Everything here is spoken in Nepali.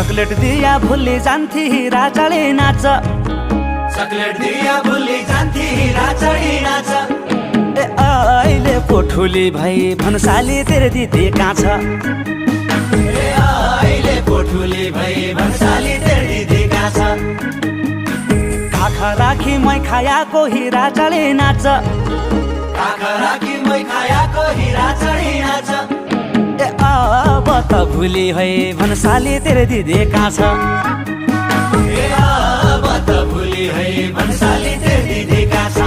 चकलेट दिया भुली जान्थी हिरा चढी नाच चकलेट दिया भुली जान्थी हिरा चढी नाच ए अहिले पोठुली भई भन्साली तेरे दिदी कहाँ छ ए अहिले पोठुली भई भन्साली तेरे दिदी कहाँ छ काखा राखी मै खायाको हिरा चढी नाच काखा राखी मै खायाको हिरा चढी नाच ए अब त भुली है भन्साली तेरे दिदी कहाँ छ ए अब त भुली है भन्साली तेरे दिदी कहाँ छ